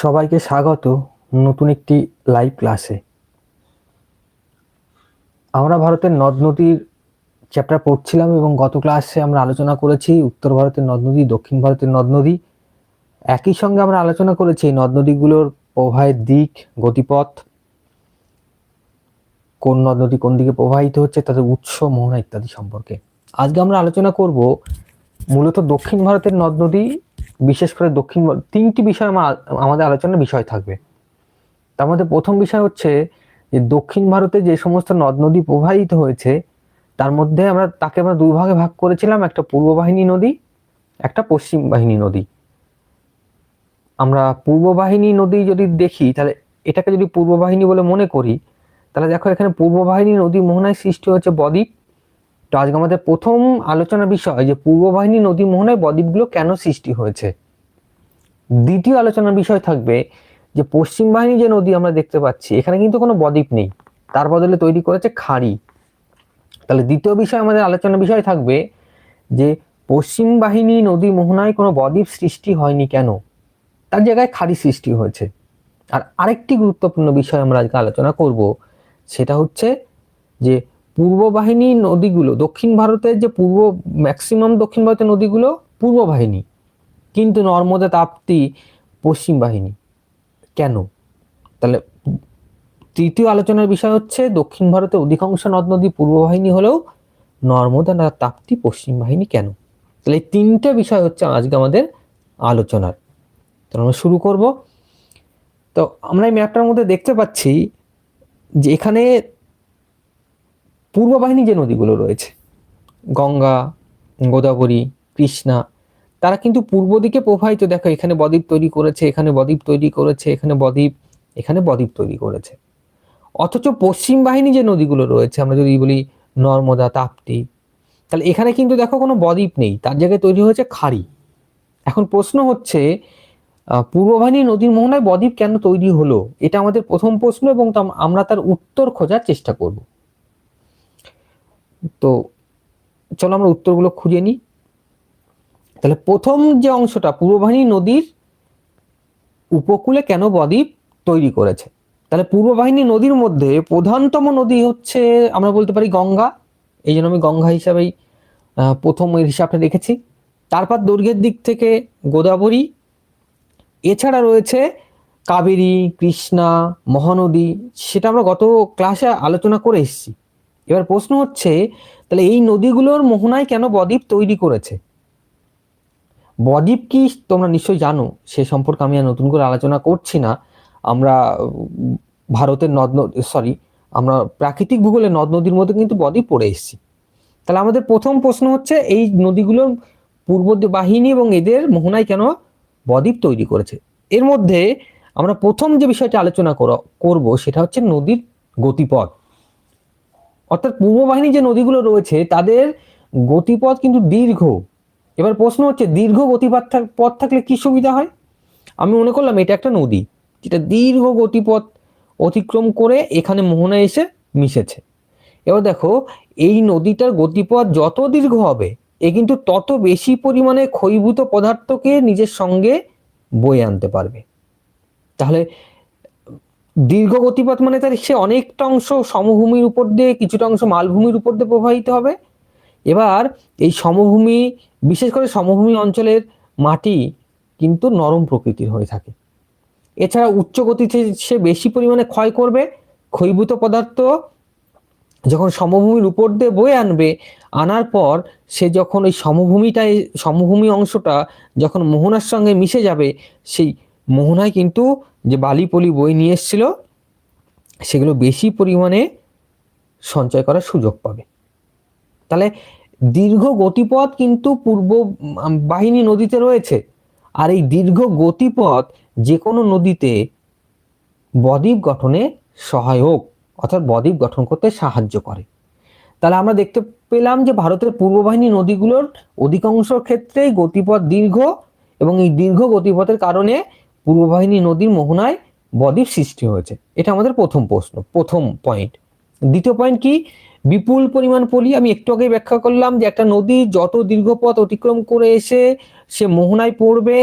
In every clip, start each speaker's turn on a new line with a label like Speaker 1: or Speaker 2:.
Speaker 1: সবাইকে স্বাগত নতুন একটি লাইভ ক্লাসে। আমরা ভারতের নদ নদীর চ্যাপ্টার পড়ছিলাম এবং গত ক্লাসে আমরা আলোচনা করেছি উত্তর ভারতের নদ নদী, দক্ষিণ ভারতের নদ নদী। একই সঙ্গে আমরা আলোচনা করেছি নদ নদীগুলোর প্রবাহের দিক, গতিপথ, কোন নদ নদী কোন দিকে প্রবাহিত হচ্ছে, তাদের উৎস, মোহনা ইত্যাদি সম্পর্কে। আজকে আমরা আলোচনা করব মূলত দক্ষিণ ভারতের নদ নদী, বিশেষ করে তিনটি বিষয় আমাদের আলোচনার বিষয় থাকবে। তার মধ্যে প্রথম বিষয় হচ্ছে যে দক্ষিণ ভারতে যে সমস্ত নদ নদী প্রবাহিত হয়েছে তার মধ্যে তাকে আমরা দুই ভাগে ভাগ করেছিলাম, একটা পূর্ব বাহিনী নদী, একটা পশ্চিম বাহিনী নদী। আমরা পূর্ব বাহিনী নদী যদি দেখি, তাহলে এটাকে যদি পূর্ব বাহিনী বলে মনে করি, তাহলে দেখো এখানে পূর্ব বাহিনী নদী মোহনায় সৃষ্টি হচ্ছে বদ্বীপ। তো আজকে আমাদের প্রথম আলোচনার বিষয় যে পূর্ব বাহিনী নদী মোহনায় বদ্বীপগুলো কেন সৃষ্টি হয়েছে। দ্বিতীয় আলোচনার বিষয় থাকবে যে পশ্চিম বাহিনী যে নদী আমরা দেখতে পাচ্ছি, এখানে কিন্তু কোনো বদ্বীপ নেই, তার বদলে তৈরি করেছে খাড়ি। তাহলে দ্বিতীয় বিষয় আমাদের আলোচনার বিষয় থাকবে যে পশ্চিম বাহিনী নদী মোহনায় কোনো বদ্বীপ সৃষ্টি হয়নি কেন, তার জায়গায় খাড়ি সৃষ্টি হয়েছে। আর আরেকটি গুরুত্বপূর্ণ বিষয় আমরা আজকে আলোচনা করব, সেটা হচ্ছে যে পূর্ব বাহিনী নদীগুলো, দক্ষিণ ভারতের যে ম্যাক্সিমাম দক্ষিণ ভারতের নদীগুলো পূর্ব বাহিনী, কিন্তু নর্মদা, তাপ্তি পশ্চিম বাহিনী কেন। তাহলে তৃতীয় আলোচনার বিষয় হচ্ছে দক্ষিণ ভারতের অধিকাংশ নদ নদী পূর্ব বাহিনী হলেও নর্মদা না তাপ্তি পশ্চিম বাহিনী কেন। তাহলে এই তিনটে বিষয় হচ্ছে আজকে আমাদের আলোচনার। তো আমরা শুরু করব। তো আমরা এই ম্যাপটার মধ্যে দেখতে পাচ্ছি যে এখানে পূর্ব বাহিনী যে নদীগুলো রয়েছে, গঙ্গা, গোদাবরী, কৃষ্ণা, তারা কিন্তু পূর্ব দিকে প্রবাহিত। দেখো এখানে বদ্বীপ তৈরি করেছে, এখানে বদ্বীপ তৈরি করেছে, এখানে বদ্বীপ তৈরি করেছে। অথচ পশ্চিম বাহিনী যে নদীগুলো রয়েছে, আমরা যদি বলি নর্মদা, তাপ্তি, তাহলে এখানে কিন্তু দেখো কোনো বদ্বীপ নেই, তার জায়গায় তৈরি হয়েছে খাড়ি। এখন প্রশ্ন হচ্ছে পূর্ব বাহিনী নদীর মোহনায় বদ্বীপ কেন তৈরি হলো, এটা আমাদের প্রথম প্রশ্ন এবং আমরা তার উত্তর খোঁজার চেষ্টা করব। তো চলো আমরা উত্তরগুলো খুঁজে নিই। তাহলে প্রথম যে অংশটা, পূর্ব বাহিনী নদীর উপকূলে কেন বদ্বীপ তৈরি করেছে। তাহলে পূর্ব বাহিনী নদীর মধ্যে প্রধানতম নদী হচ্ছে আমরা বলতে পারি গঙ্গা, এই জন্য আমি গঙ্গা হিসাবেই প্রথম এর হিসাবটা রেখেছি। তারপর দৈর্ঘ্যের দিক থেকে গোদাবরী, এছাড়া রয়েছে কাবেরী, কৃষ্ণা, মহানদী, সেটা আমরা গত ক্লাসে আলোচনা করে এসেছি। এবার প্রশ্ন হচ্ছে তাহলে এই নদীগুলোর মোহনায় কেন বদ্বীপ তৈরি করেছে। বদ্বীপ কি তোমরা নিশ্চয়ই জানো, সে সম্পর্কে আমি আর নতুন করে আলোচনা করছি না। আমরা ভারতের আমরা প্রাকৃতিক ভূগোলে নদ নদীর মধ্যে কিন্তু বদ্বীপ পড়ে এসেছি। তাহলে আমাদের প্রথম প্রশ্ন হচ্ছে এই নদীগুলোর পূর্ব বাহিনী এবং এদের মোহনায় কেন বদ্বীপ তৈরি করেছে। এর মধ্যে আমরা প্রথম যে বিষয়টা আলোচনা করব সেটা হচ্ছে নদীর গতিপথ। অর্থাৎ পূর্ব বাহিনী যে নদীগুলো রয়েছে তাদের গতিপথ কিন্তু দীর্ঘ। এবার প্রশ্ন হচ্ছে দীর্ঘ পথ থাকলে কি সুবিধা হয়। আমি মনে করলাম এটা একটা নদী যেটা দীর্ঘ গতিপথ অতিক্রম করে এখানে মোহনায় এসে মিশেছে। এবার দেখো এই নদীটার গতিপথ যত দীর্ঘ হবে এ কিন্তু তত বেশি পরিমাণে ক্ষয়ীভূত পদার্থকে নিজের সঙ্গে বয়ে আনতে পারবে। তাহলে দীর্ঘ গতিপথ মানে তার সে অনেকটা অংশ সমভূমির উপর দিয়ে, কিছুটা অংশ মালভূমির উপর দিয়ে প্রবাহিত হবে। এবার এই সমভূমি, বিশেষ করে সমভূমি অঞ্চলের মাটি কিন্তু নরম প্রকৃতির হয়ে থাকে। এছাড়া উচ্চ গতিতে সে বেশি পরিমাণে ক্ষয় করবে। ক্ষয়ীভূত পদার্থ যখন সমভূমির উপর দিয়ে বয়ে আনবে, আনার পর সে যখন ওই সমভূমি অংশটা যখন মোহনার সঙ্গে মিশে যাবে, সেই মোহনায় কিন্তু যে বালি পলি বয়ে নিয়ে এসেছিল সেগুলো বেশি পরিমাণে সঞ্চয় করার সুযোগ পাবে। তাহলে দীর্ঘ গতিপথ কিন্তু পূর্ব বাহিনী নদীতে রয়েছে। আর এই দীর্ঘ গতিপথ যে কোনো নদীতে বদ্বীপ গঠনে সহায়ক, অর্থাৎ বদ্বীপ গঠন করতে সাহায্য করে। তাহলে আমরা দেখতে পেলাম যে ভারতের পূর্ব বাহিনী নদীগুলোর অধিকাংশ ক্ষেত্রেই গতিপথ দীর্ঘ এবং এই দীর্ঘ গতিপথের কারণে পূর্ব বাহিনী নদীর মোহনায় বদ্বীপ সৃষ্টি হয়েছে। এটা আমাদের প্রথম পয়েন্ট। দ্বিতীয় পয়েন্ট কি, বিপুল পরিমাণ পলি। আমি একটু আগে ব্যাখ্যা করলাম যে একটা নদী যত দীর্ঘ পথ অতিক্রম করে এসে সে মোহনায় পড়বে,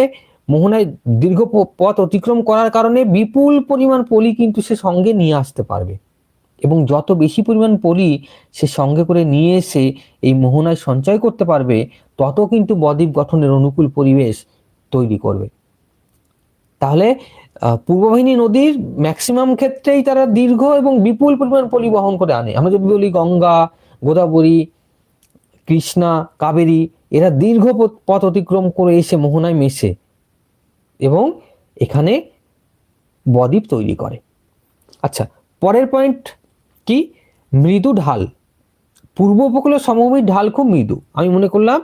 Speaker 1: মোহনায় দীর্ঘ পথ অতিক্রম করার কারণে বিপুল পরিমাণ পলি কিন্তু সে সঙ্গে নিয়ে আসতে পারবে, এবং যত বেশি পরিমাণ পলি সে সঙ্গে করে নিয়ে এসে এই মোহনায় সঞ্চয় করতে পারবে, তত কিন্তু বদ্বীপ গঠনের অনুকূল পরিবেশ তৈরি করবে। তাহলে পূর্ববাহিনী নদীর ম্যাক্সিমাম ক্ষেত্রেই তারা দীর্ঘ এবং বিপুল পরিমাণ পলি বহন করে আনে। আমরা যদি বলি গঙ্গা, গোদাবরী, কৃষ্ণা, কাবেরী, এরা দীর্ঘ পথ অতিক্রম করে এসে মোহনায় মেশে এবং এখানে বদ্বীপ তৈরি করে। আচ্ছা, পরের পয়েন্ট কি? মৃদু ঢাল। পূর্ব উপকূলের সমভূমির ঢাল খুব মৃদু। আমি মনে করলাম,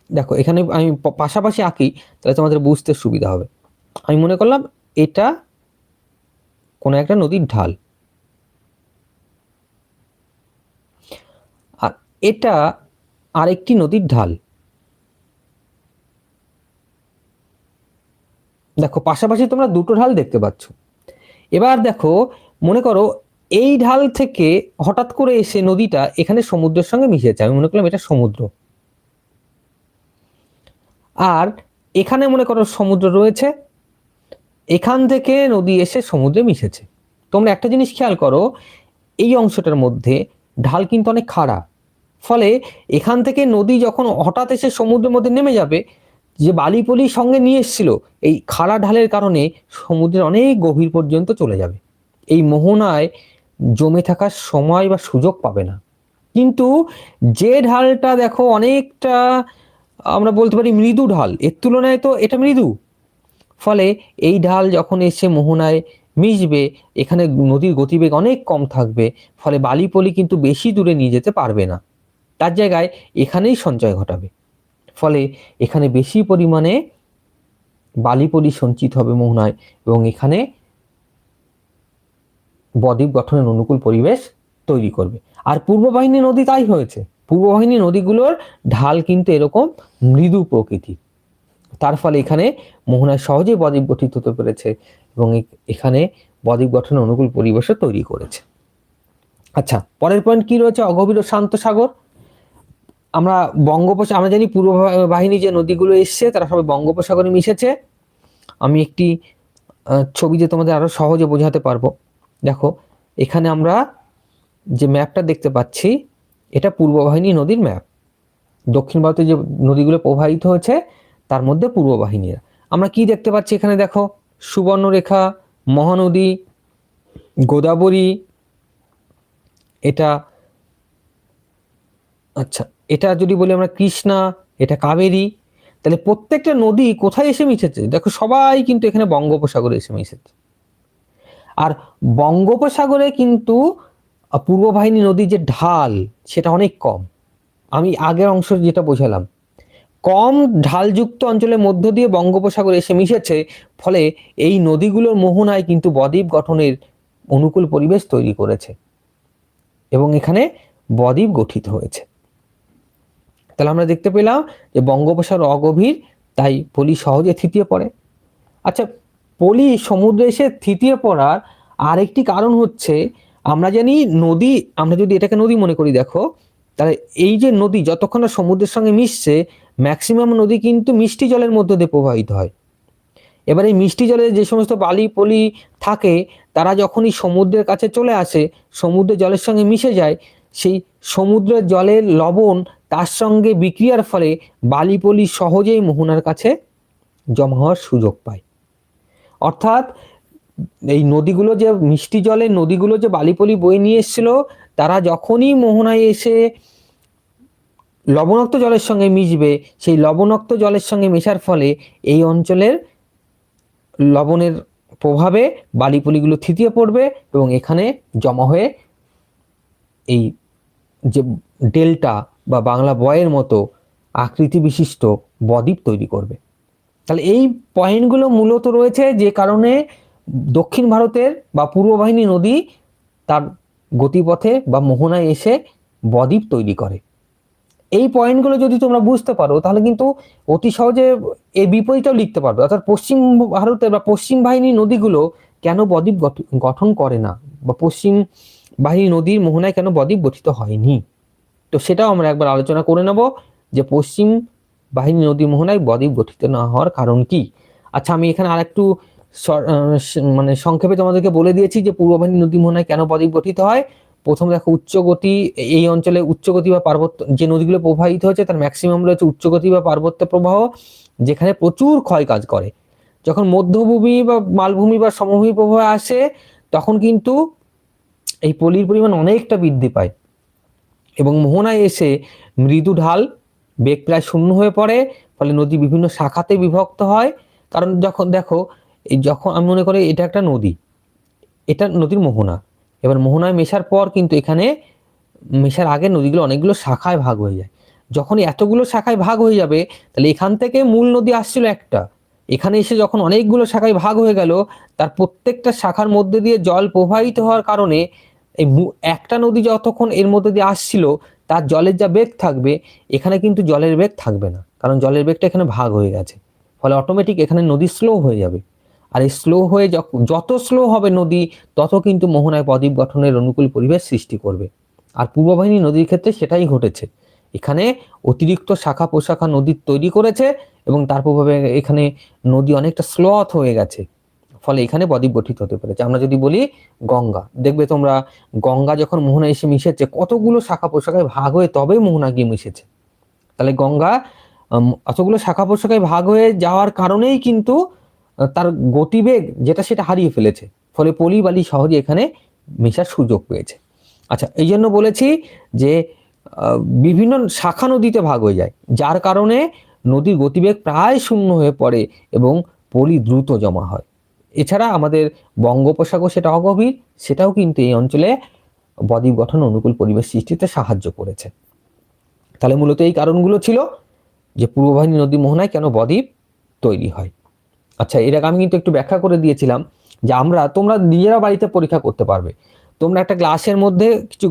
Speaker 1: দেখো এখানে আমি পাশাপাশি আঁকি তাহলে তোমাদের বুঝতে সুবিধা হবে। আমি মনে করলাম এটা কোন একটা নদীর ঢাল, আর এটা আরেকটি নদীর ঢাল। দেখো পাশাপাশি তোমরা দুটো ঢাল দেখতে পাচ্ছ। এবার দেখো, মনে করো এই ঢাল থেকে হঠাৎ করে এসে নদীটা এখানে সমুদ্রের সঙ্গে মিশেছে। আমি মনে করলাম এটা সমুদ্র, আর এখানে মনে করো সমুদ্র রয়েছে, এখান থেকে নদী এসে সমুদ্রে মিশেছে। তোমরা একটা জিনিস খেয়াল করো, এই অংশটার মধ্যে ঢাল কিন্তু অনেক খাড়া, ফলে এখান থেকে নদী যখন হঠাৎ এসে সমুদ্রের মধ্যে নেমে যাবে, যে বালি পলি সঙ্গে নিয়ে এসেছিল এই খাড়া ঢালের কারণে সমুদ্রের অনেক গভীর পর্যন্ত চলে যাবে, এই মোহনায় জমে থাকার সময় বা সুযোগ পাবে না। কিন্তু যে ঢালটা দেখো অনেকটা আমরা বলতে পারি মৃদু ঢাল, এর তুলনায় তো এটা মৃদু, ফলে এই ঢাল যখন এসে মোহনায় মিশবে, এখানে নদীর গতিবেগ অনেক কম থাকবে, ফলে বালি পলি কিন্তু বেশি দূরে নিয়ে যেতে পারবে না, তার জায়গায় এখানেই সঞ্চয় ঘটাবে, ফলে এখানে বেশি পরিমাণে বালি পলি সঞ্চিত হবে মোহনায়, এবং এখানে বদ্বীপ গঠনের অনুকূল পরিবেশ তৈরি করবে। আর পূর্ববাহিনী নদী তাই হয়েছে, পূর্ববাহিনী নদীগুলোর ঢাল কিন্তু এরকম মৃদু প্রকৃতির, তার ফলে এখানে মোহনায় সহজেই বদ্বীপ গঠিত হতে পেরেছে এবং এখানে বদ্বীপ গঠনের অনুকূল পরিবেশও তৈরি করেছে। আচ্ছা, পরের পয়েন্ট কি রয়েছে? অগভীর ও শান্ত সাগর। আমরা বঙ্গোপসাগর, আমরা জানি পূর্ব বাহিনী যে নদীগুলো এসছে তারা সবাই বঙ্গোপসাগরে মিশেছে। আমি একটি ছবিতে তোমাদের আরো সহজে বোঝাতে পারবো। দেখো এখানে আমরা যে ম্যাপটা দেখতে পাচ্ছি, এটা পূর্ব বাহিনী নদীর ম্যাপ। দক্ষিণ ভারতে যে নদীগুলো প্রবাহিত হয়েছে তার মধ্যে পূর্ব বাহিনীরা। আমরা কি দেখতে পাচ্ছি এখানে? দেখো সুবর্ণরেখা, মহানদী, গোদাবরী, এটা আচ্ছা এটা যদি বলি আমরা কৃষ্ণা, এটা কাবেরী। তাহলে প্রত্যেকটা নদী কোথায় এসে মিশেছে? দেখো সবাই কিন্তু এখানে বঙ্গোপসাগরে এসে মিশেছে। আর বঙ্গোপসাগরে কিন্তু পূর্ব বাহিনী নদীর যে ঢাল সেটা অনেক কম। আমি আগের অংশ যেটা বোঝালাম, কম ঢালযুক্ত অঞ্চলের মধ্য দিয়ে বঙ্গোপসাগর এসে মিশেছে, ফলে এই নদীগুলোর মোহনায় কিন্তু বদ্বীপ গঠনের অনুকূল পরিবেশ তৈরি করেছে এবং এখানে বদ্বীপ গঠিত হয়েছে। তাহলে আমরা দেখতে পেলাম যে বঙ্গোপসাগর অগভীর, তাই পলি সহজে থিতিয়ে পড়ে। আচ্ছা, পলি সমুদ্রে এসে থিতিয়ে পড়ার আরেকটি কারণ হচ্ছে, আমরা জানি নদী, আমরা যদি এটাকে নদী মনে করি, দেখো তাহলে এই যে নদী যতক্ষণ না সমুদ্রের সঙ্গে মিশছে, ম্যাক্সিমাম নদী কিন্তু মিষ্টি জলের মধ্য দিয়ে প্রবাহিত হয়। এবার এই মিষ্টি জলে যে সমস্ত বালি পলি থাকে, তারা যখনই সমুদ্রের কাছে চলে আসে, সমুদ্রের জলের সঙ্গে মিশে যায়, সেই সমুদ্রের জলের লবণ তার সঙ্গে বিক্রিয়ার ফলে বালি পলি সহজেই মোহনার কাছে জমা হওয়ার সুযোগ পায়। অর্থাৎ এই নদীগুলো যে মিষ্টি জলের নদীগুলো যে বালিপলি বয়ে নিয়ে এসেছিল, তারা যখনই মোহনায় এসে লবণাক্ত জলের সঙ্গে মিশবে, সেই লবণাক্ত জলের সঙ্গে মেশার ফলে এই অঞ্চলের লবণের প্রভাবে বালিপলিগুলো থিতিয়ে পড়বে এবং এখানে জমা হয়ে এই যে ডেল্টা বা বাংলা বয়ের মতো আকৃতি বিশিষ্ট বদ্বীপ তৈরি করবে। তাহলে এই পয়েন্টগুলো মূলত রয়েছে যে কারণে দক্ষিণ ভারতের বা পূর্ব বাহিনী নদী তার গতিপথে বা মোহনায় এসে বদ্বীপ তৈরি করে। এই পয়েন্টগুলো যদি তোমরা বুঝতে পারো, তাহলে কিন্তু অতি সহজে এর বিপরীতটাও লিখতে পারবে। অর্থাৎ পশ্চিম ভারতের বা পশ্চিম বাহিনী নদীগুলো কেন বদ্বীপ গঠন করে না, বা পশ্চিম বাহিনী নদীর মোহনায় কেন বদ্বীপ গঠিত হয়নি, তো সেটাও আমরা একবার আলোচনা করে নেব। যে পশ্চিম বাহিনী নদী মোহনায় বদ্বীপ গঠিত না হওয়ার কারণ কি? আচ্ছা, আমি এখানে আরেকটু মানে সংক্ষেপে তোমাদেরকে বলে দিয়েছি যে পূর্ববাহিনী নদী মোহনায় কেন বদ্বীপ গঠিত হয়। প্রথম দেখো, উচ্চগতি, এই অঞ্চলে উচ্চগতি বা পার্বত্য যে নদীগুলো প্রবাহিত হচ্ছে তার ম্যাক্সিমাম রয়েছে উচ্চগতি বা পার্বত্য প্রবাহ, যেখানে প্রচুর ক্ষয় কাজ করে। যখন মধ্যভূমি বা মালভূমি বা সমভূমি প্রবাহ আসে তখন কিন্তু এই পলির পরিমাণ অনেকটা বৃদ্ধি পায় এবং মোহনায় এসে মৃদু ঢাল, বেগ প্রায় শূন্য হয়ে পড়ে, ফলে নদী বিভিন্ন শাখাতে বিভক্ত হয়। কারণ যখন দেখো, যখন আমি মনে করি এটা একটা নদী, এটা নদীর মোহনা, এবার মোহনায় মেশার পর কিন্তু এখানে মেশার আগে নদীগুলো অনেকগুলো শাখায় ভাগ হয়ে যায়। যখন এতগুলো শাখায় ভাগ হয়ে যাবে তাহলে এখান থেকে মূল নদী আসছিল একটা, এখানে এসে যখন অনেকগুলো শাখায় ভাগ হয়ে গেল, তার প্রত্যেকটা শাখার মধ্যে দিয়ে জল প্রবাহিত হওয়ার কারণে এই একটা নদী যতক্ষণ এর মধ্যে দিয়ে আসছিল তার জলের যা বেগ থাকবে, এখানে কিন্তু জলের বেগ থাকবে না, কারণ জলের বেগটা এখানে ভাগ হয়ে গেছে। ফলে অটোমেটিক এখানে নদী স্লো হয়ে যাবে। আর এই স্লো হয়ে যত স্লো হবে নদী, তত কিন্তু মোহনায় বদ্বীপ গঠনের অনুকূল পরিবেশ সৃষ্টি করবে। আর পূর্ববাহিনী নদীর ক্ষেত্রে সেটাই ঘটেছে। এখানে অতিরিক্ত শাখা প্রশাখা নদী তৈরি করেছে এবং তার প্রভাবে এখানে নদী অনেকটা স্লথ হয়ে গেছে, ফলে এখানে বদ্বীপ গঠিত হতে পেরেছে। আমরা যদি বলি গঙ্গা, দেখবে তোমরা গঙ্গা যখন মোহনা এসে মিশেছে কতগুলো শাখা প্রশাখায় ভাগ হয়ে তবে মোহনা গিয়ে মিশেছে। তাহলে গঙ্গা অতগুলো শাখা প্রশাখায় ভাগ হয়ে যাওয়ার কারণেই কিন্তু তার গতিবেগ যেটা সেটা হারিয়ে ফেলেছে, ফলে পলি বালি সহজে এখানে মেশার সুযোগ পেয়েছে। আচ্ছা, এই জন্য বলেছি যে বিভিন্ন শাখা নদীতে ভাগ হয়ে যায়, যার কারণে নদীর গতিবেগ প্রায় শূন্য হয়ে পড়ে এবং পলি দ্রুত জমা হয়। এছাড়া আমাদের বঙ্গোপসাগর সেটা অগভীর, সেটাও কিন্তু এই অঞ্চলে বদ্বীপ গঠন অনুকূল পরিবেশ সৃষ্টিতে সাহায্য করেছে। তাহলে মূলত এই কারণগুলো ছিল যে পূর্ববাহিনী নদী মোহনায় কেন বদ্বীপ তৈরি হয়। আচ্ছা, এর আগে আমি কিন্তু একটু ব্যাখ্যা করে দিয়েছিলাম যে তোমরা নিজেরা বাড়িতে পরীক্ষা করতে পারবে। তোমরা একটা গ্লাসের মধ্যে কিছু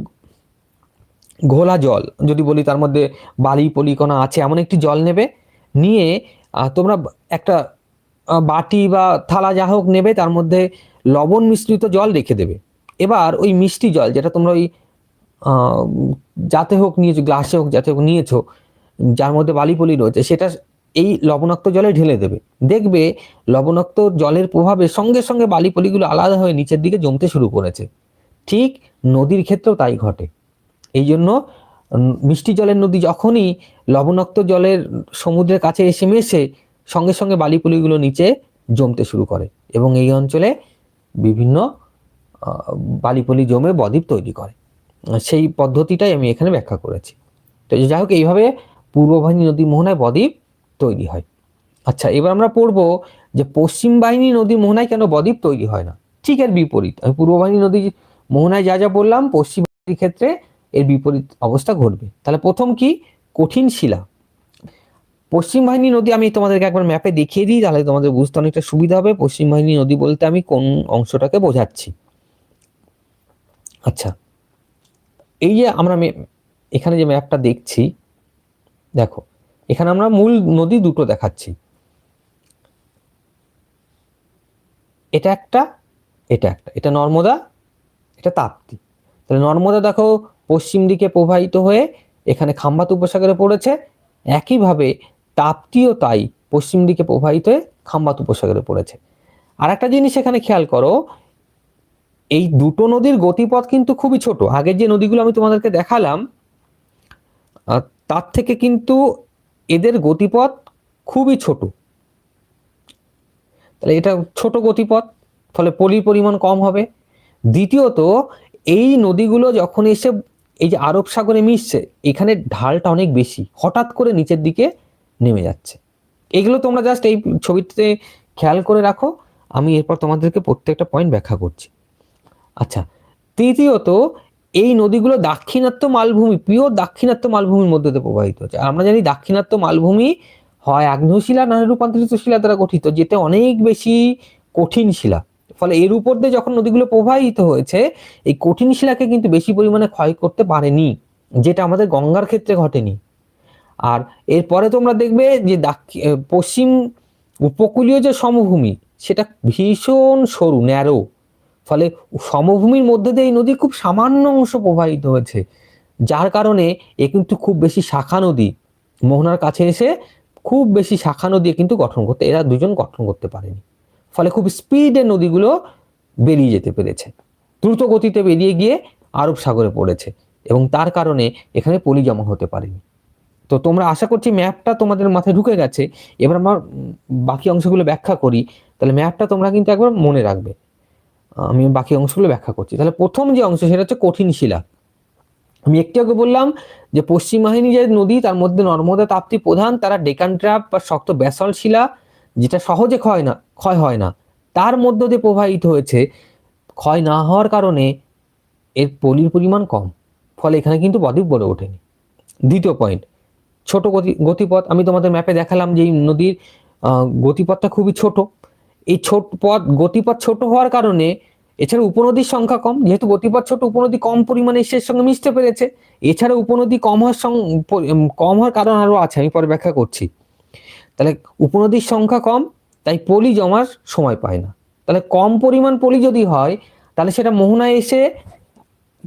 Speaker 1: ঘোলা জল, যদি বলি তার মধ্যে বালি পলিকণা আছে এমন একটি জল নেবে, নিয়ে তোমরা একটা বাটি বা থালা যা হোক নেবে, তার মধ্যে লবণ মিশ্রিত জল রেখে দেবে। এবার ওই মিষ্টি জল যেটা তোমরা ওই যাতে হোক নিয়েছো, গ্লাসে হোক যাতে হোক নিয়েছো, যার মধ্যে বালি পলি রয়েছে, সেটা এই লবণাক্ত জলে ঢেলে দেবে। দেখবে লবণাক্ত জলের প্রভাবে সঙ্গে সঙ্গে বালি পলিগুলো আলাদা হয়ে নিচের দিকে জমতে শুরু করেছে। ঠিক নদীর ক্ষেত্রেও তাই ঘটে। এই জন্য মিষ্টি জলের নদী যখনই লবণাক্ত জলের সমুদ্রের কাছে এসে মেশে, সঙ্গে সঙ্গে বালিপলিগুলো নিচে জমতে শুরু করে এবং এই অঞ্চলে বিভিন্ন বালিপলি জমে বদ্বীপ তৈরি করে। সেই পদ্ধতিটাই আমি এখানে ব্যাখ্যা করেছি। তো যাই হোক, এইভাবে পূর্ববাহিনী নদী মোহনায় বদ্বীপ তৈরি হয়। আচ্ছা, এবার আমরা পড়বো যে পশ্চিম বাহিনী নদী মোহনায় কেন বদ্বীপ তৈরি হয় না। ঠিক এর বিপরীত, আমি পূর্ববাহিনী নদী মোহনায় যা যা বললাম, পশ্চিম বাহিনীর ক্ষেত্রে এর বিপরীত অবস্থা ঘটবে। তাহলে প্রথম কি, কঠিন শিলা। পশ্চিম বাহিনী নদী আমি তোমাদেরকে একবার ম্যাপে দেখিয়ে দিই, তাহলে তোমাদের বুঝতে অনেকটা সুবিধা হবে পশ্চিম বাহিনী নদী বলতে আমি কোন অংশটাকে বোঝাচ্ছি। আচ্ছা, এই যে আমরা এখানে যে ম্যাপটা দেখছি, দেখো এখানে আমরা মূল নদী দুটো দেখাচ্ছি, এটা একটা, এটা নর্মদা, এটা তাপ্তি। তাহলে নর্মদা দেখো পশ্চিম দিকে প্রবাহিত হয়ে এখানে খাম্বাত উপসাগরে পড়েছে, একইভাবে তাপ্তিও তাই পশ্চিম দিকে প্রবাহিত হয়ে খাম্বাত উপসাগরে পড়েছে। আর একটা জিনিস এখানে খেয়াল করো, এই দুটো নদীর গতিপথ কিন্তু খুবই ছোট। আগের যে নদীগুলো আমি তোমাদেরকে দেখালাম তার থেকে কিন্তু এদের গতিপথ খুবই ছোট। তাহলে এটা ছোট গতিপথ, ফলে পলির পরিমাণ কম হবে। দ্বিতীয়ত, এই নদীগুলো যখন এসে এই যে আরব সাগরে মিশছে, এখানে ঢালটা অনেক বেশি, হঠাৎ করে নিচের দিকে নেমে যাচ্ছে। এগুলো তোমরা জাস্ট এই ছবিতে খেয়াল করে রাখো, আমি এরপর তোমাদেরকে প্রত্যেকটা পয়েন্ট ব্যাখ্যা করছি। আচ্ছা, তৃতীয়ত, এই নদীগুলো দাক্ষিণাত্য মালভূমি, পিওর দাক্ষিণাত্য মালভূমির মধ্যে দিয়ে প্রবাহিত হচ্ছে। আমরা জানি দাক্ষিণাত্য মালভূমি হয় আগ্নেয় না রূপান্তরিত শিলা দ্বারা গঠিত, যেটা অনেক বেশি কঠিন শিলা। ফলে এর উপর দিয়ে যখন নদীগুলো প্রবাহিত হয়েছে, এই কঠিন শিলাকে কিন্তু বেশি পরিমাণে ক্ষয় করতে পারেনি, যেটা আমাদের গঙ্গার ক্ষেত্রে ঘটেনি। আর এরপরে তোমরা দেখবে যে পশ্চিম উপকূলীয় যে সমভূমি, সেটা ভীষণ সরু, ন্যারো। ফলে সমভূমির মধ্যে দিয়ে এই নদী খুব সামান্য অংশ প্রবাহিত হয়েছে, যার কারণে এ কিন্তু খুব বেশি শাখা নদী মোহনার কাছে এসে খুব বেশি শাখা নদী কিন্তু গঠন করতে, এরা দুজন গঠন করতে পারেনি। ফলে খুব স্পিডে নদীগুলো বেরিয়ে যেতে পেরেছে, দ্রুত গতিতে বেরিয়ে গিয়ে আরব সাগরে পড়েছে, এবং তার কারণে এখানে পলি জমা হতে পারেনি। তো তোমরা আশা করছি ম্যাপটা তোমাদের মাথায় ঢুকে গেছে। এবার আমার বাকি অংশগুলো ব্যাখ্যা করি, তাহলে ম্যাপটা তোমরা কিন্তু একবার মনে রাখবে। আমি বাকি অংশগুলো ব্যাখ্যা করছি। তাহলে প্রথম যে অংশ সেটা হচ্ছে কঠিন শিলা। আমি একটু আগে বললাম যে পশ্চিম বাহিনী যে নদী, তার মধ্যে নর্মদা, তাপ্তি প্রধান। তারা ডেকান ট্র্যাপ বা শক্ত ব্যাসল্ট শিলা, যেটা সহজে ক্ষয় হয় না, তার মধ্য দিয়ে প্রবাহিত হয়েছে। ক্ষয় না হওয়ার কারণে এর পলির পরিমাণ কম, ফলে এখানে কিন্তু বদ্বীপ গড়ে ওঠেনি। দ্বিতীয় পয়েন্ট, ছোট গতিপথ। আমি তোমাদের ম্যাপে দেখালাম যে এই নদীর গতিপথটা খুবই ছোট। এই গতিপথ ছোট হওয়ার কারণে, এছাড়া উপনদীর সংখ্যা কম, যেহেতু গতিপথ ছোট, উপনদী কম পরিমাণে এর সঙ্গে মিশতে পেরেছে। এছাড়া উপনদী কম হওয়ার কারণ আরো আছে, আমি পরে ব্যাখ্যা করছি। তাহলে উপনদীর সংখ্যা কম, তাই পলি জমার সময় পায় না। তাহলে কম পরিমাণ পলি যদি হয়, তাহলে সেটা মোহনায় এসে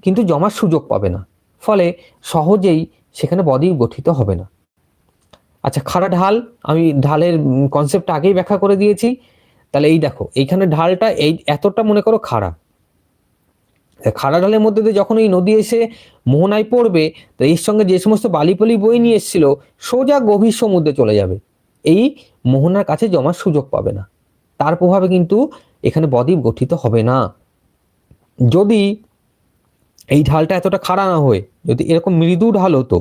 Speaker 1: কিন্তু জমার সুযোগ পাবে না, ফলে সহজেই সেখানে বদ্বীপ গঠিত হবে না। আচ্ছা, খাড়া ঢাল, আমি ঢালের কনসেপ্টটা আগেই ব্যাখ্যা করে দিয়েছি। তাহলে এই দেখো, এইখানে ঢালটা এই এতটা মনে করো খাড়া। খাড়া ঢালের মধ্যে দিয়ে যখন এই নদী এসে মোহনায় পড়বে, তো এর সঙ্গে যে সমস্ত বালিপলি বয়ে নিয়ে এসেছিল, সোজা গভীর সমুদ্রে চলে যাবে, এই মোহনার কাছে জমার সুযোগ পাবে না। তার প্রভাবে কিন্তু এখানে বদ্বীপ গঠিত হবে না। যদি এই ঢালটা এতটা খাড়া না হয়ে যদি এরকম মৃদু ঢাল হতো,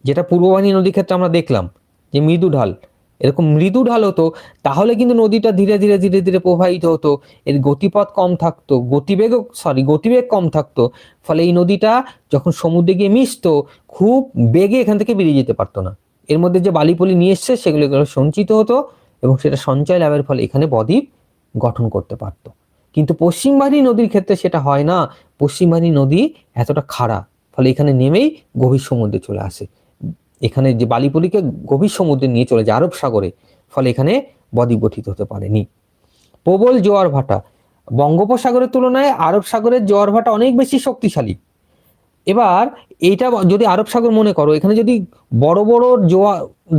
Speaker 1: যেটা পূর্ববাহিনী নদীর ক্ষেত্রে আমরা দেখলাম যে মৃদু ঢাল, এরকম মৃদু ঢাল হতো, তাহলে কিন্তু নদীটা ধীরে ধীরে ধীরে ধীরে প্রবাহিত হতো। এর গতিপথ কম থাকতো, গতিবেগ কম থাকতো। ফলে এই নদীটা যখন সমুদ্রে গিয়ে মিশতো, খুব বেগে এখান থেকে বেরিয়ে যেতে পারতো না। এর মধ্যে যে বালিপলি নিয়ে এসছে সেগুলো সঞ্চিত হতো, এবং সেটা সঞ্চয় লাভের ফলে এখানে বদ্বীপ গঠন করতে পারত। কিন্তু পশ্চিম বাহিনী নদীর ক্ষেত্রে সেটা হয় না। পশ্চিম বাহিনী নদী এতটা খাড়া, ফলে এখানে নেমেই গভীর সমুদ্রে চলে আসে। এখানে যে বালিপলিকে গভীর সমুদ্রে নিয়ে চলে যায় আরব সাগরে, ফলে এখানে বদ্বীপ গঠিত হতে পারেনি। প্রবল জোয়ার ভাটা, বঙ্গোপসাগরের তুলনায় আরব সাগরের জোয়ার ভাটা অনেক বেশি শক্তিশালী। এবার এইটা যদি আরব সাগর মনে করো, এখানে যদি বড় বড়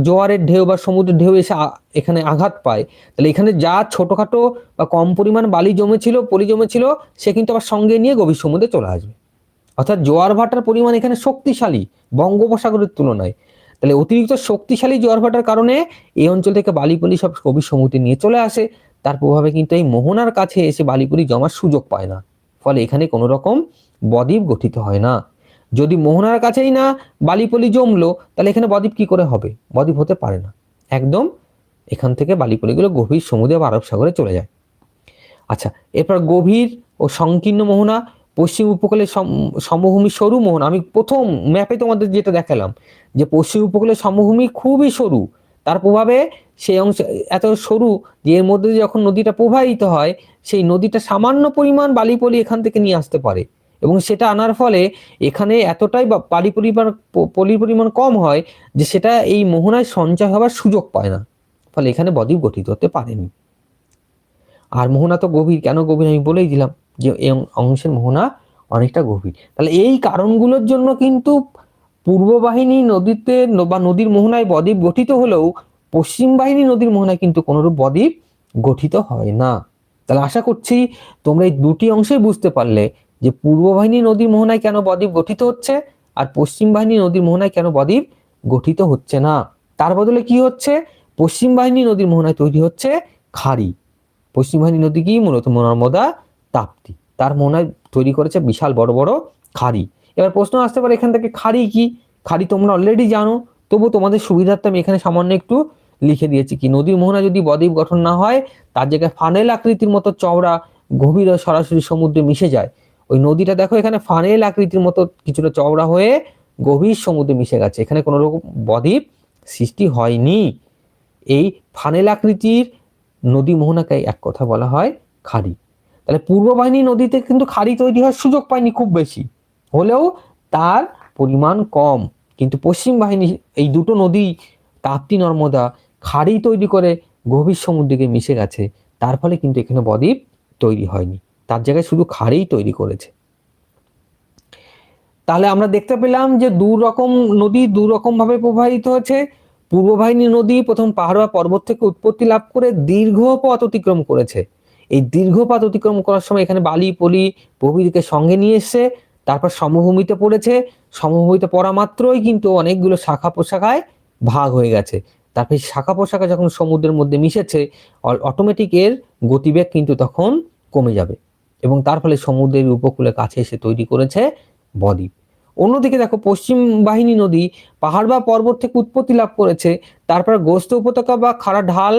Speaker 1: জোয়ারের ঢেউ বা সমুদ্রের ঢেউ এসে এখানে আঘাত পায়, তাহলে এখানে যা ছোটখাটো বা কম পরিমাণ বালি পলি জমেছিল, সে কিন্তু আবার সঙ্গে নিয়ে গভীর সমুদ্রে চলে আসবে। অর্থাৎ জোয়ার ভাটার পরিমাণ এখানে শক্তিশালী বঙ্গোপসাগরের তুলনায়। তাহলে অতিরিক্ত শক্তিশালী জোয়ার ভাটার কারণে এই অঞ্চল থেকে বালিপলি সব গভীর সমুদ্রে নিয়ে চলে আসে। তার প্রভাবে কিন্তু এই মোহনার কাছে এসে বালিপলি জমার সুযোগ পায় না, ফলে এখানে কোনো রকম বদ্বীপ গঠিত হয় না। যদি মোহনার কাছেই না বালিপলি জমলো, তাহলে এখানে বদ্বীপ কি করে হবে? বদ্বীপ হতে পারে না। একদম এখান থেকে বালিপলিগুলো গভীর সমুদ্রে বা আরব সাগরে চলে যায়। আচ্ছা, এরপর গভীর ও সংকীর্ণ মোহনা, পশ্চিম উপকূলের সমভূমি সরু মোহনা। আমি প্রথম ম্যাপে তোমাদের যেটা দেখালাম যে পশ্চিম উপকূলের সমভূমি খুবই সরু, তার প্রভাবে সেই অংশ এত সরু যে এর মধ্যে যখন নদীটা প্রবাহিত হয়, সেই নদীটা সামান্য পরিমাণ বালিপলি এখান থেকে নিয়ে আসতে পারে, এবং সেটা আনার ফলে এখানে এতটাই পলির পরিমাণ কম হয় যে সেটা এই মোহনায় সঞ্চয় হওয়ার সুযোগ পায় না, ফলে এখানে বদ্বীপ গঠিত হতে পারেনি। আর মোহনা তো গভীর, কেন গভীর আমি বলেই দিলাম যে এই অংশের মোহনা অনেকটা গভীর। তাহলে এই কারণগুলোর জন্য কিন্তু পূর্ব বাহিনী নদীতে বা নদীর মোহনায় বদ্বীপ গঠিত হলেও পশ্চিম বাহিনী নদীর মোহনায় কিন্তু কোনোরূপ বদ্বীপ গঠিত হয় না। তাহলে আশা করছি তোমরা এই দুটি অংশে বুঝতে পারলে যে পূর্ব বাহিনী নদীর মোহনায় কেন বদ্বীপ গঠিত হচ্ছে, আর পশ্চিম বাহিনী নদীর মোহনায় কেন বদ্বীপ গঠিত হচ্ছে না। তার বদলে কি হচ্ছে? পশ্চিম বাহিনী নদীর মোহনায় তৈরি হচ্ছে খাড়ি। পশ্চিম বাহিনী নদী কি? মূলত নর্মদা, তাপ্তি, তার মোহনায় তৈরি করেছে বিশাল বড় বড় খাড়ি। এবার প্রশ্ন আসতে পারে এখান থেকে খাড়ি কি? খাড়ি তোমরা অলরেডি জানো, তবু তোমাদের সুবিধার্থে আমি এখানে সামান্য একটু লিখে দিয়েছি। কি, নদীর মোহনা যদি বদ্বীপ গঠন না হয়, তার জায়গায় ফানেল আকৃতির মতো চওড়া গভীর ও সরাসরি সমুদ্রে মিশে যায়। ওই নদীটা দেখো এখানে ফানেল আকৃতির মতো কিছুটা চওড়া হয়ে গভীর সমুদ্রে মিশে গেছে, এখানে কোনো রকম বদ্বীপ সৃষ্টি হয়নি। এই ফানেল আকৃতির নদী মোহনাকে এক কথা বলা হয় খাড়ি। তাহলে পূর্ব বাহিনী নদীতে কিন্তু খাড়ি তৈরি হওয়ার সুযোগ পায়নি খুব বেশি, হলেও তার পরিমাণ কম। কিন্তু পশ্চিম বাহিনী এই দুটো নদী তাপ্তি নর্মদা খাড়ি তৈরি করে গভীর সমুদ্রে মিশে গেছে, তার ফলে কিন্তু এখানে বদ্বীপ তৈরি হয়নি, তার জায়গায় শুধু খাড়িই তৈরি করেছে। তাহলে আমরা দেখতে পেলাম যে দু রকম নদী দু রকম ভাবে প্রবাহিত হয়েছে। পূর্ববাহিনী নদী প্রথম পাহাড় বা পর্বত থেকে উৎপত্তি লাভ করে দীর্ঘ পথ অতিক্রম করেছে। এই দীর্ঘ পথ অতিক্রম করার সময় এখানে বালি পলি প্রভৃতিকে সঙ্গে নিয়ে এসছে, তারপর সমভূমিতে পড়েছে। সমভূমিতে পড়া মাত্রই কিন্তু অনেকগুলো শাখা প্রশাখায় ভাগ হয়ে গেছে। তারপরে শাখা প্রশাখা যখন সমুদ্রের মধ্যে মিশেছে, অটোমেটিক এর গতিবেগ কিন্তু তখন কমে যাবে, এবং তার ফলে সমুদ্রের উপকূলের কাছে এসে তৈরি করেছে বদ্বীপ। অন্যদিকে দেখো, পশ্চিম বাহিনী নদী পাহাড় বা পর্বত থেকে উৎপত্তি লাভ করেছে, তারপর গ্রস্ত উপত্যকা বা খাড়া ঢাল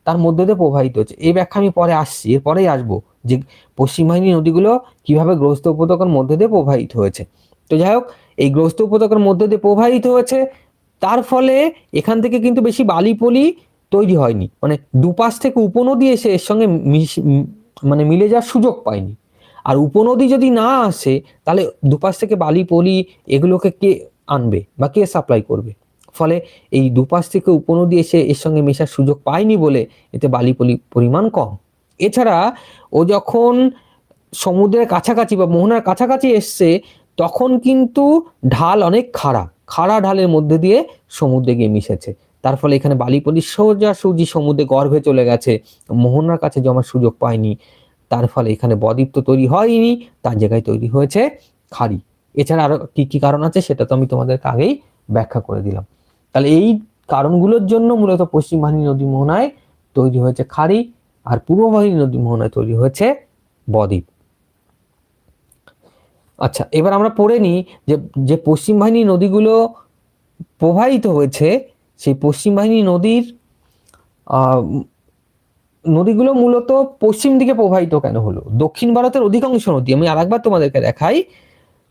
Speaker 1: তার মধ্যে দিয়ে প্রবাহিত হচ্ছে। এই ব্যাখ্যা আমি পরে আসছি, এরপরেই আসবো যে পশ্চিম বাহিনী নদীগুলো কিভাবে গ্রস্ত উপত্যকার মধ্যে দিয়ে প্রবাহিত হয়েছে। তো যাই হোক, এই গ্রস্ত উপত্যকার মধ্যে দিয়ে প্রবাহিত হয়েছে, তার ফলে এখান থেকে কিন্তু বেশি বালি পলি তৈরি হয়নি, মানে দুপাশ থেকে উপনদী এসে এর সঙ্গে মানে মিলে যাওয়ার সুযোগ পায়নি। আর উপনদী যদি না আসে, তাহলে দুপাশ থেকে বালি পলি এগুলোকে কে আনবে বা কে সাপ্লাই করবে? ফলে এই দুপাশ থেকে উপনদী এসে এর সঙ্গে মেশার সুযোগ পায়নি বলে এতে বালি পলি পরিমাণ কম। এছাড়া ও যখন সমুদ্রের কাছাকাছি বা মোহনার কাছাকাছি এসছে, তখন কিন্তু ঢাল অনেক খাড়া, খাড়া ঢালের মধ্যে দিয়ে সমুদ্রে গিয়ে মিশেছে। তার ফলে এখানে বালি পলি সোজাসুজি সমুদ্রে গর্ভে চলে গেছে, মোহনার কাছে জমার সুযোগ পায়নি। তার ফলে এখানে বদ্বীপ তো তৈরি হয়নি, তার জায়গায় তৈরি হয়েছে খাড়ি। এছাড়া আরো কি কি কারণ আছে সেটা তো আমি তোমাদেরকে আগেই ব্যাখ্যা করে দিলাম। তাহলে এই কারণগুলোর জন্য মূলত পশ্চিম বাহিনী নদী মোহনায় তৈরি হয়েছে খাড়ি, আর পূর্ব বাহিনী নদী মোহনায় তৈরি হয়েছে বদ্বীপ। আচ্ছা, এবার আমরা পড়ে নিই যে যে পশ্চিম বাহিনী নদীগুলো প্রবাহিত হয়েছে, সেই পশ্চিম বাহিনী নদীর নদীগুলো মূলত পশ্চিম দিকে প্রবাহিত কেন হলো। দক্ষিণ ভারতের অধিকাংশ নদী, আমি আরেকবার তোমাদেরকে দেখাই,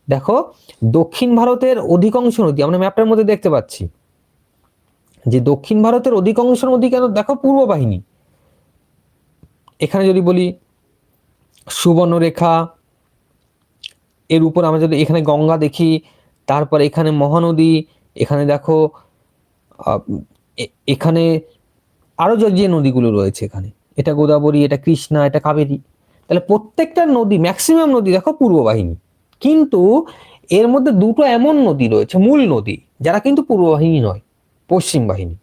Speaker 1: দেখো দক্ষিণ ভারতের অধিকাংশ নদী আমরা ম্যাপটার মধ্যে দেখতে পাচ্ছি যে দক্ষিণ ভারতের অধিকাংশ নদী কেন, দেখো পূর্ব বাহিনী। এখানে যদি বলি সুবর্ণরেখা, এর উপর আমরা যদি এখানে গঙ্গা দেখি, তারপর এখানে মহানদী, এখানে দেখো এখানে আরো যে নদীগুলো রয়েছে, এখানে এটা গোদাবরী, এটা কৃষ্ণা, এটা কাবেরী। তাহলে প্রত্যেকটা নদী, ম্যাক্সিমাম নদী দেখো পূর্ব বাহিনী। কিন্তু এর মধ্যে দুটো এমন নদী রয়েছে, মূল নদী, যারা কিন্তু পূর্ব বাহিনী নয়, পশ্চিম বাহিনী।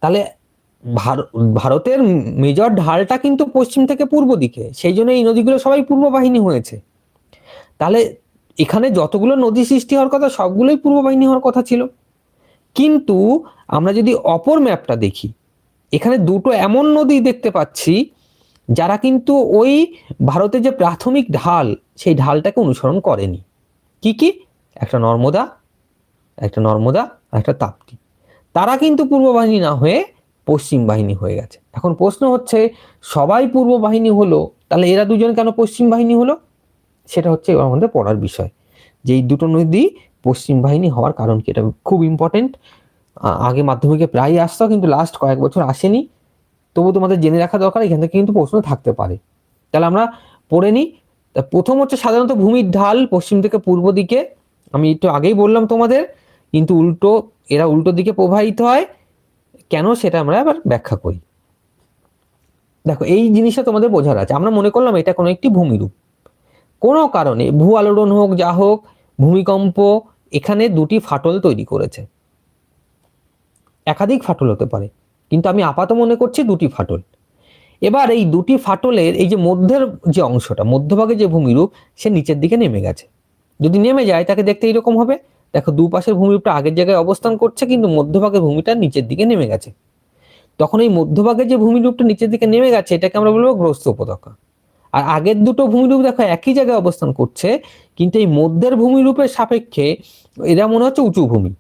Speaker 1: তাহলে ভারতের মেজর ঢালটা কিন্তু পশ্চিম থেকে পূর্ব দিকে, সেই জন্য এই নদীগুলো সবাই পূর্ব বাহিনী হয়েছে। তাহলে এখানে যতগুলো নদী সৃষ্টি হওয়ার কথা সবগুলোই পূর্ব বাহিনী হওয়ার কথা ছিল। কিন্তু আমরা যদি অপর ম্যাপটা দেখি, এখানে দুটো এমন নদী দেখতে পাচ্ছি যারা কিন্তু ওই ভারতের যে প্রাথমিক ঢাল, সেই ঢালটাকে অনুসরণ করেনি। কি কি? একটা নর্মদা, একটা তাপ্তি। তারা কিন্তু পূর্ব বাহিনী না হয়ে পশ্চিম বাহিনী হয়ে গেছে। এখন প্রশ্ন হচ্ছে, সবাই পূর্ব বাহিনী হলো, তাহলে এরা দুজন কেন পশ্চিম বাহিনী হলো? সেটা হচ্ছে এবার আমাদের পড়ার বিষয়, যে এই দুটো নদী পশ্চিম বাহিনী হওয়ার কারণ কি। এটা খুব ইম্পর্টেন্ট, আগে মাধ্যমিকে প্রায় আসতো, কিন্তু লাস্ট কয়েক বছর আসেনি। তবু তোমাদের জেনে রাখা দরকার, এখান থেকে কিন্তু প্রশ্ন থাকতে পারে। তাহলে আমরা পড়ে নিই। প্রথম হচ্ছে সাধারণত ভূমির ঢাল পশ্চিম থেকে পূর্ব দিকে, আমি একটু আগেই বললাম তোমাদের, কিন্তু এরা উল্টো দিকে প্রবাহিত হয় কেন, সেটা আমরা আবার ব্যাখ্যা করি। দেখো, এই জিনিসটা তোমাদের বোঝার আছে। আমরা মনে করলাম এটা কোনো একটি ভূমিরূপ, কোনো কারণে ভূ আলোড়ন হোক, যা হোক, ভূমিকম্প এখানে দুটি ফাটল তৈরি করেছে। একাধিক ফাটল হতে পারে, কিন্তু আমি আপাতত মনে করছি দুটি ফাটল। এবার এই দুটি ফাটলের এই যে মধ্যের যে অংশটা, মধ্যভাগে যে ভূমিরূপ, সে নিচের দিকে নেমে গেছে। যদি নেমে যায় তাকে দেখতে এরকম হবে। দেখো, দুপাশের ভূমিরূপটা আগের জায়গায় অবস্থান করছে, কিন্তু মধ্যভাগের ভূমিটা নিচের দিকে নেমে গেছে। তখন এই মধ্যভাগে যে ভূমিরূপটা নিচের দিকে নেমে গেছে, এটাকে আমরা বলবো গ্রস্ত উপত্যকা। আর আগের দুটো ভূমিরূপ দেখো একই জায়গায় অবস্থান করছে, কিন্তু এই মধ্যের ভূমিরূপের সাপেক্ষে এরা মনে হচ্ছে উঁচু ভূমি।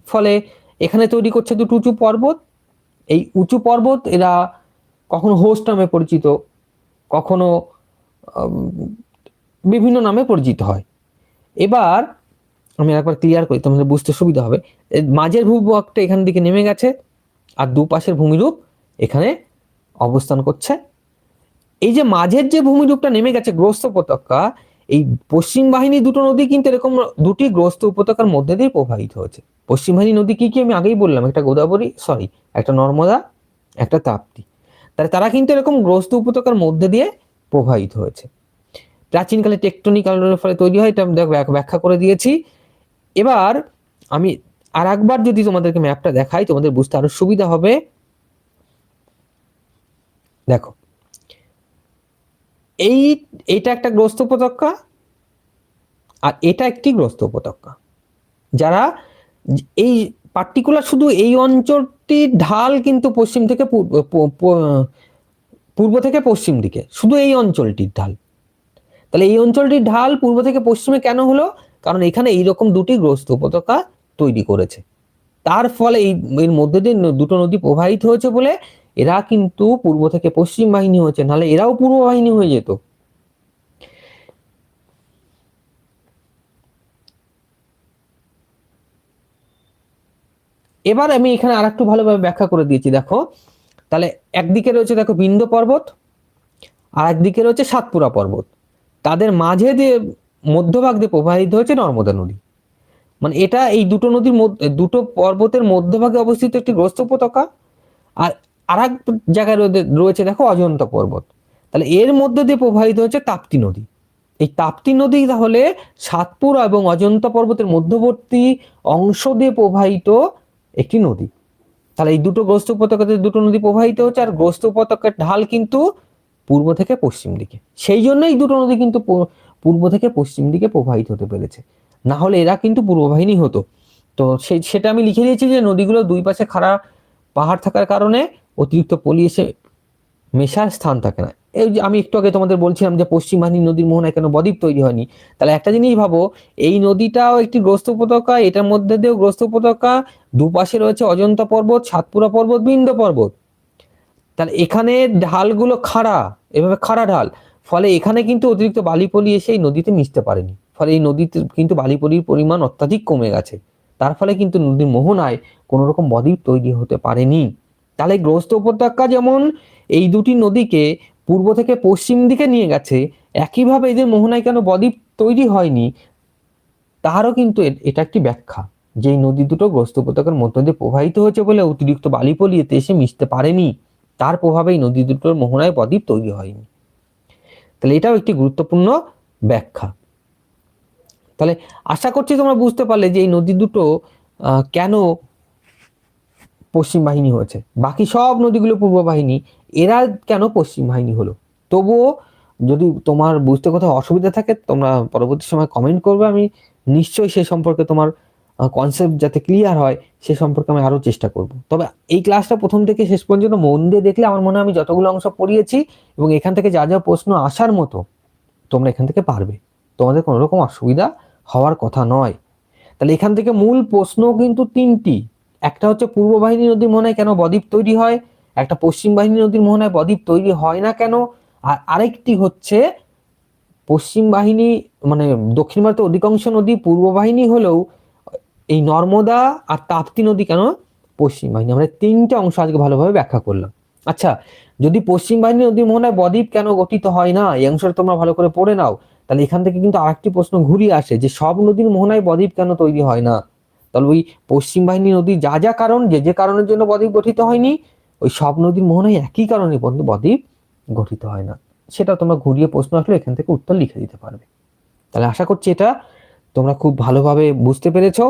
Speaker 1: ফলে এখানে তৈরি করছে দুটো উঁচু পর্বত। এই উঁচু পর্বত এরা কখনো হোস্ট নামে পরিচিত, কখনো বিভিন্ন নামে পরিচিত হয়। এবার আমি একবার ক্লিয়ার করি, তোমাদের বুঝতে সুবিধা হবে। মাঝের ভূভাগটা এখান দিকে নেমে গেছে, আর দুপাশের ভূমিরূপ এখানে অবস্থান করছে। এই যে মাঝের যে ভূমিরূপটা নেমে গেছে, গ্রস্ত উপত্যকা, এই পশ্চিম বাহিনী দুটো নদী কিন্তু এরকম দুটি গ্রস্ত উপত্যকার মধ্যে দিয়ে প্রবাহিত হয়েছে। পশ্চিম বাহিনী নদী কি কি আমি আগেই বললাম, একটা গোদাবরী, একটা নর্মদা, একটা তাপ্তি। তাহলে তারা কিন্তু এরকম গ্রস্ত উপত্যকার মধ্যে দিয়ে প্রবাহিত হয়েছে। প্রাচীনকালে টেকটনিক আলোড়নের ফলে তৈরি হয়, এটা ব্যাখ্যা করে দিয়েছি। এবার আমি আর একবার যদি তোমাদেরকে ম্যাপটা দেখাই তোমাদের বুঝতে আরো সুবিধা হবে। দেখো এইটা একটা গ্রস্ত উপত্যকা আর এটা একটি গ্রস্ত উপত্যকা। যারা এই পার্টিকুলার শুধু এই অঞ্চলটির ঢাল কিন্তু পশ্চিম থেকে পূর্ব থেকে পশ্চিম দিকে, শুধু এই অঞ্চলটির ঢাল। তাহলে এই অঞ্চলটির ঢাল পূর্ব থেকে পশ্চিমে কেন হলো? কারণ এখানে এইরকম দুটি গ্রস্ত উপত্যকা তৈরি করেছে। তার ফলে এর মধ্যে দিয়ে দুটো নদী প্রবাহিত হয়েছে বলে এরা কিন্তু পূর্ব থেকে পশ্চিম বাহিনী হয়েছে, নাহলে এরাও পূর্ব বাহিনী হয়ে যেত। এবার আমি এখানে আর একটু ভালোভাবে ব্যাখ্যা করে দিয়েছি। দেখো তাহলে একদিকে রয়েছে দেখো বিন্ধ্য পর্বত, আর একদিকে রয়েছে সাতপুরা পর্বত, তাদের মাঝে দিয়ে মধ্যভাগ দিয়ে প্রবাহিত হয়েছে নর্মদা নদী। মানে এটা এই দুটো নদীর মধ্যে, দুটো পর্বতের মধ্যভাগে অবস্থিত একটি গ্রস্ত উপত্যকা। আর আরেক জায়গায় রয়েছে দেখো অজন্তা পর্বত। তাহলে এর মধ্যে দিয়ে প্রবাহিত হচ্ছে তাপ্তি নদী। এই তাপ্তি নদী তাহলে সাতপুরা এবং অজন্তা পর্বতের মধ্যবর্তী অংশ দিয়ে প্রবাহিত একটি নদী। তাহলে এই দুটো গ্রস্ত উপত্যকাতে দুটো নদী প্রবাহিত হচ্ছে, আর গ্রস্ত উপত্যকার ঢাল কিন্তু পূর্ব থেকে পশ্চিম দিকে। সেই জন্যই দুটো নদী কিন্তু পূর্ব থেকে পশ্চিম দিকে প্রবাহিত হতে পেরেছে, না হলে এরা কিন্তু পূর্ব বাহিনী হতো। তো সেটা আমি লিখে দিয়েছি যে নদীগুলো দুই পাশে খাড়া পাহাড় থাকার কারণে অতিরিক্ত পলি এসে মেশার স্থান থাকে না। এই যে আমি একটু আগে তোমাদের বলছিলাম যে পশ্চিম বাহিনী নদীর মোহনায় কেন বদ্বীপ তৈরি হয়নি, তাহলে একটা জিনিস ভাবো, এই নদীটাও একটি গ্রস্ত উপত্যকা, এটার মধ্যে দিয়েও গ্রস্ত উপত্যকা, দুপাশে রয়েছে অজন্তা পর্বত, সাতপুরা পর্বত, বিন্ধ্য পর্বত। তাহলে এখানে ঢালগুলো খাড়া, এভাবে খাড়া ঢাল, ফলে এখানে কিন্তু অতিরিক্ত বালিপলি এসে এই নদীতে মিশতে পারেনি, ফলে এই নদীতে কিন্তু বালিপলির পরিমাণ অত্যাধিক কমে গেছে। তার ফলে কিন্তু নদীর মোহনায় কোনো রকম বদ্বীপ তৈরি হতে পারেনি। তাহলে গ্রস্ত উপত্যকা যেমন এই দুটি নদীকে পূর্ব থেকে পশ্চিম দিকে নিয়ে গেছে, একইভাবে এদের মোহনায় কেন বদ্বীপ তৈরি হয়নি তারও কিন্তু এটা একটি ব্যাখ্যা, যে এই নদী দুটো গ্রস্ত উপত্যকার মধ্য দিয়ে প্রবাহিত হয়েছে বলে অতিরিক্ত বালিপলি এতে এসে মিশতে পারেনি, তার প্রভাবেই নদী দুটোর মোহনায় বদ্বীপ তৈরি হয়নি। তাহলে এটাও একটি গুরুত্বপূর্ণ ব্যাখ্যা। তাহলে আশা করছি তোমরা বুঝতে পারলে যে এই নদী দুটো কেন পশ্চিম বাহিনী হয়েছে। বাকি সব নদীগুলো পূর্ব বাহিনী, এরা কেন পশ্চিম বাহিনী হলো। তবুও যদি তোমার বুঝতে কোথাও অসুবিধা থাকে তোমরা পরবর্তী সময় কমেন্ট করবে, আমি নিশ্চয়ই সে সম্পর্কে তোমার কনসেপ্ট যাতে ক্লিয়ার হয় সে সম্পর্কে আমি আরো চেষ্টা করব। তবে এই ক্লাসটা প্রথম থেকে শেষ পর্যন্ত মন দিয়ে দেখলে আমার মনে হয় আমি যতগুলো অংশ পড়িয়েছি এবং এখান থেকে যা যা প্রশ্ন আসার মতো তোমরা এখান থেকে পারবে, তোমাদের কোনো রকম অসুবিধা হওয়ার কথা নয়। তাহলে এখান থেকে মূল প্রশ্ন কিন্তু তিনটি। একটা হচ্ছে পূর্ব বাহিনী নদীর মোহনায় কেন বদ্বীপ তৈরি হয়, একটা পশ্চিম বাহিনী নদীর মোহনায় বদ্বীপ তৈরি হয় না কেন, আর আরেকটি হচ্ছে পশ্চিম বাহিনী মানে দক্ষিণ ভারতের অধিকাংশ নদী পূর্ব বাহিনী হলেও এই নর্মদা আর তাপ্তি নদী কেন পশ্চিম বাহিনী। আমরা তিনটা অংশ আজকে ভালোভাবে ব্যাখ্যা করলাম। আচ্ছা, যদি পশ্চিম বাহিনী নদীর মোহনায় বদ্বীপ কেন গঠিত হয় না এই অংশটা তোমরা ভালো করে পড়ে নাও, তাহলে এখান থেকে কিন্তু আরেকটি প্রশ্ন ঘুরিয়ে আসে যে সব নদীর মোহনায় বদ্বীপ কেন তৈরি হয় না। তাহলে ওই পশ্চিম বাহিনী নদী যা যা কারণ, যে যে কারণের জন্য বদ্বীপ গঠিত হয়নি, ওই সব নদীর মোহনায় একই কারণে বদ্বীপ গঠিত হয় না। সেটা তোমরা ঘুরিয়ে প্রশ্ন আসলে এখান থেকে উত্তর লিখে দিতে পারবে। তাহলে আশা করছি এটা তোমরা খুব ভালোভাবে বুঝতে পেরেছো।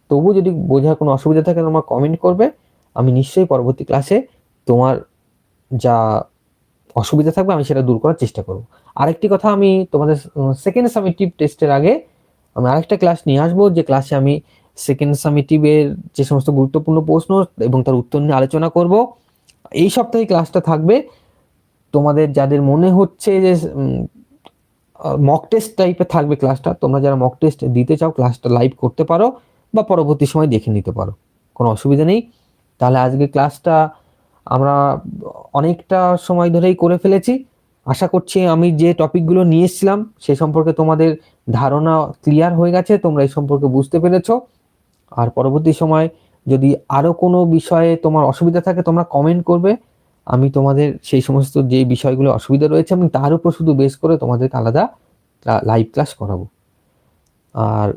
Speaker 1: তবু যদি বোঝার কোনো অসুবিধা থাকে তোমরা কমেন্ট করবে, আমি নিশ্চয়ই পরবর্তী ক্লাসে তোমার যা অসুবিধা থাকবে আমি সেটা দূর করার চেষ্টা করব। আরেকটি কথা, আমি তোমাদের সেকেন্ড সামেটিভ টেস্টের আগে আমি আরেকটা ক্লাস নিয়ে আসবো, যে ক্লাসে আমি সেকেন্ড সামেটিভের যে সমস্ত গুরুত্বপূর্ণ প্রশ্ন এবং তার উত্তর নিয়ে আলোচনা করব। এই সপ্তাহে ক্লাসটা থাকবে। তোমাদের যাদের মনে হচ্ছে যে মক টেস্ট টাইপের থাকবে ক্লাসটা, তোমরা যারা মক টেস্ট দিতে চাও ক্লাসটা লাইভ করতে পারো বা পরবর্তী সময় দেখে নিতে পারো, কোনো অসুবিধা নেই। তাহলে আজকে ক্লাসটা আমরা অনেকটা সময় ধরেই করে ফেলেছি। আশা করছি আমি যে টপিকগুলো নিয়ে এসেছিলাম সে সম্পর্কে তোমাদের ধারণা ক্লিয়ার হয়ে গেছে, তোমরা এই সম্পর্কে বুঝতে পেরেছো। আর পরবর্তী সময় যদি আরো কোনো বিষয়ে তোমার অসুবিধা থাকে তোমরা কমেন্ট করবে, আমি তোমাদের সেই সমস্ত যে বিষয়গুলো অসুবিধা রয়েছে আমি তার উপর শুধু বেস করে তোমাদেরকে আলাদা লাইভ ক্লাস করাবো। আর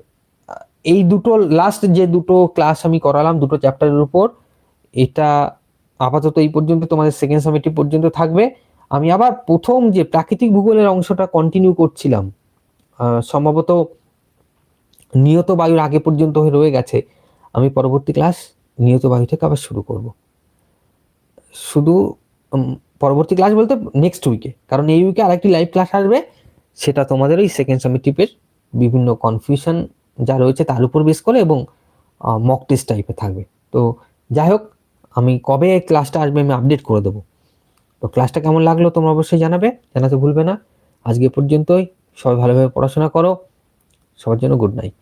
Speaker 1: এই দুটো লাস্ট যে দুটো ক্লাস আমি করালাম দুটো চ্যাপ্টারের উপর, এটা আপাতত এই পর্যন্ত তোমাদের সেকেন্ড সামেটিভ পর্যন্ত থাকবে। আমি আবার প্রথম যে প্রাকৃতিক ভূগোলের অংশটা কন্টিনিউ করছিলাম, সম্ভবত নিয়ত বায়ুর আগে পর্যন্ত হয়ে রয়ে গেছে। আমি পরবর্তী ক্লাস নিয়ত বায়ু থেকে আবার শুরু করব। শুধু পরবর্তী ক্লাস বলতে নেক্সট উইকে, কারণ এই উইকে আরেকটি লাইভ ক্লাস আসবে, সেটা তোমাদের ওই সেকেন্ড সামেটিভের বিভিন্ন কনফিউশন যা রয়েছে তার উপর বেস করে এবং মক টেস্ট টাইপের থাকবে। তো যাই হোক, আমি কবে ক্লাসটা আসবে আমি আপডেট করে দেবো। তো ক্লাসটা কেমন লাগলো তোমরা অবশ্যই জানাতে ভুলবে না। আজকে পর্যন্তই, সবাই ভালোভাবে পড়াশোনা করো, সবার জন্য গুড নাইট।